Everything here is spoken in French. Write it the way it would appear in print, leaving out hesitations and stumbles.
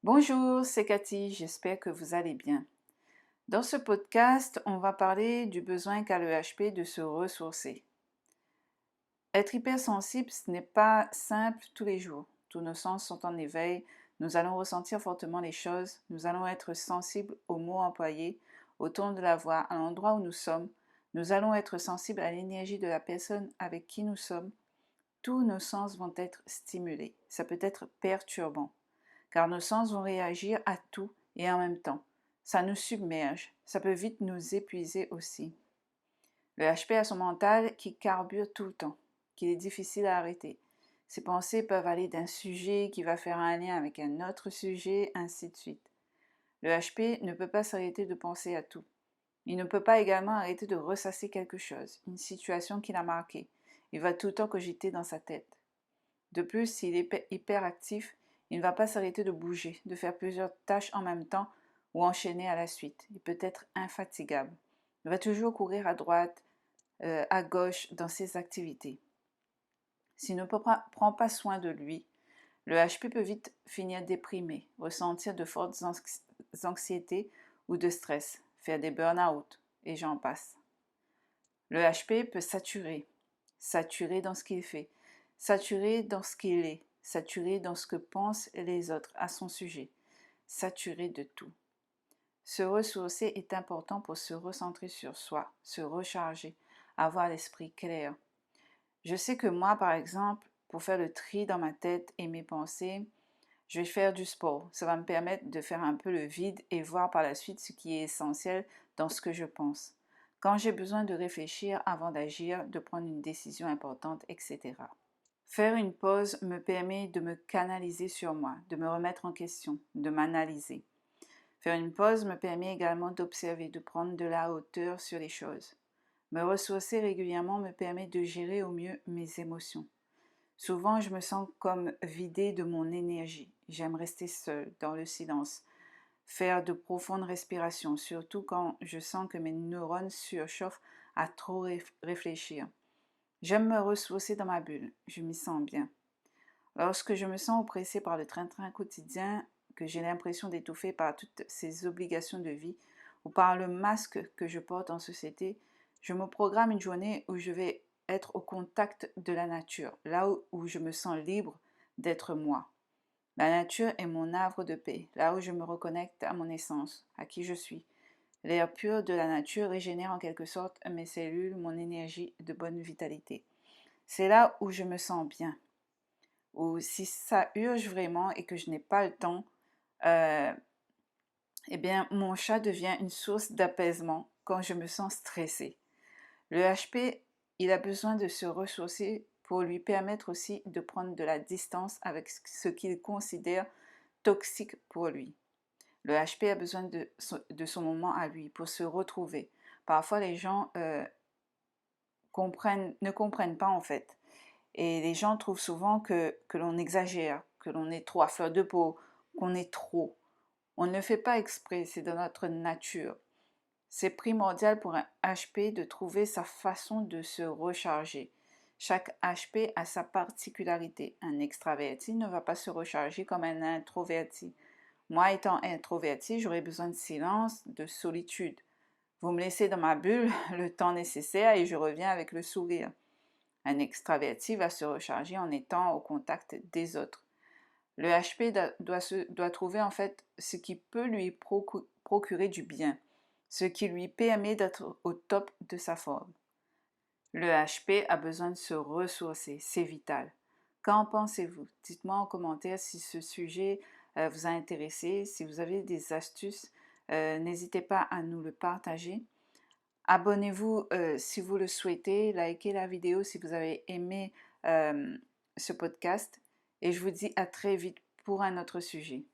Bonjour, c'est Cathy, j'espère que vous allez bien. Dans ce podcast, on va parler du besoin qu'a le HP de se ressourcer. Être hypersensible, ce n'est pas simple tous les jours. Tous nos sens sont en éveil, nous allons ressentir fortement les choses, nous allons être sensibles aux mots employés, au ton de la voix, à l'endroit où nous sommes, nous allons être sensibles à l'énergie de la personne avec qui nous sommes. Tous nos sens vont être stimulés. Ça peut être perturbant car nos sens vont réagir à tout et en même temps. Ça nous submerge, ça peut vite nous épuiser aussi. Le HP a son mental qui carbure tout le temps, qu'il est difficile à arrêter. Ses pensées peuvent aller d'un sujet qui va faire un lien avec un autre sujet, ainsi de suite. Le HP ne peut pas s'arrêter de penser à tout. Il ne peut pas également arrêter de ressasser quelque chose, une situation qui l'a marqué. Il va tout le temps cogiter dans sa tête. De plus, s'il est hyperactif, il ne va pas s'arrêter de bouger, de faire plusieurs tâches en même temps ou enchaîner à la suite. Il peut être infatigable. Il va toujours courir à droite, à gauche dans ses activités. S'il ne prend pas soin de lui, le HP peut vite finir déprimé, ressentir de fortes anxiétés ou de stress, faire des burn-out et j'en passe. Le HP peut saturer dans ce qu'il fait, saturer dans ce qu'il est, saturer dans ce que pensent les autres à son sujet, saturer de tout. Se ressourcer est important pour se recentrer sur soi, se recharger, avoir l'esprit clair. Je sais que moi, par exemple, pour faire le tri dans ma tête et mes pensées, je vais faire du sport. Ça va me permettre de faire un peu le vide et voir par la suite ce qui est essentiel dans ce que je pense. Quand j'ai besoin de réfléchir avant d'agir, de prendre une décision importante, etc. Faire une pause me permet de me canaliser sur moi, de me remettre en question, de m'analyser. Faire une pause me permet également d'observer, de prendre de la hauteur sur les choses. Me ressourcer régulièrement me permet de gérer au mieux mes émotions. Souvent, je me sens comme vidée de mon énergie. J'aime rester seule, dans le silence, faire de profondes respirations, surtout quand je sens que mes neurones surchauffent à trop réfléchir. J'aime me ressourcer dans ma bulle, je m'y sens bien. Lorsque je me sens oppressée par le train-train quotidien, que j'ai l'impression d'étouffer par toutes ces obligations de vie ou par le masque que je porte en société, je me programme une journée où je vais être au contact de la nature, là où je me sens libre d'être moi. La nature est mon havre de paix, là où je me reconnecte à mon essence, à qui je suis. L'air pur de la nature régénère en quelque sorte mes cellules, mon énergie de bonne vitalité. C'est là où je me sens bien. Ou si ça urge vraiment et que je n'ai pas le temps, euh, eh bien, mon chat devient une source d'apaisement quand je me sens stressée. Le HP, il a besoin de se ressourcer pour lui permettre aussi de prendre de la distance avec ce qu'il considère toxique pour lui. Le HP a besoin de son moment à lui pour se retrouver. Parfois, les gens ne comprennent pas en fait. Et les gens trouvent souvent que l'on exagère, que l'on est trop à fleur de peau, qu'on est trop. On ne le fait pas exprès, c'est dans notre nature. C'est primordial pour un HP de trouver sa façon de se recharger. Chaque HP a sa particularité. Un extraverti ne va pas se recharger comme un introverti. Moi, étant introverti, j'aurais besoin de silence, de solitude. Vous me laissez dans ma bulle le temps nécessaire et je reviens avec le sourire. Un extraverti va se recharger en étant au contact des autres. Le HP doit trouver en fait ce qui peut lui procurer du bien, ce qui lui permet d'être au top de sa forme. Le HP a besoin de se ressourcer, c'est vital. Qu'en pensez-vous? Dites-moi en commentaire si ce sujet vous a intéressé, si vous avez des astuces, n'hésitez pas à nous le partager. Abonnez-vous si vous le souhaitez, likez la vidéo si vous avez aimé ce podcast et je vous dis à très vite pour un autre sujet.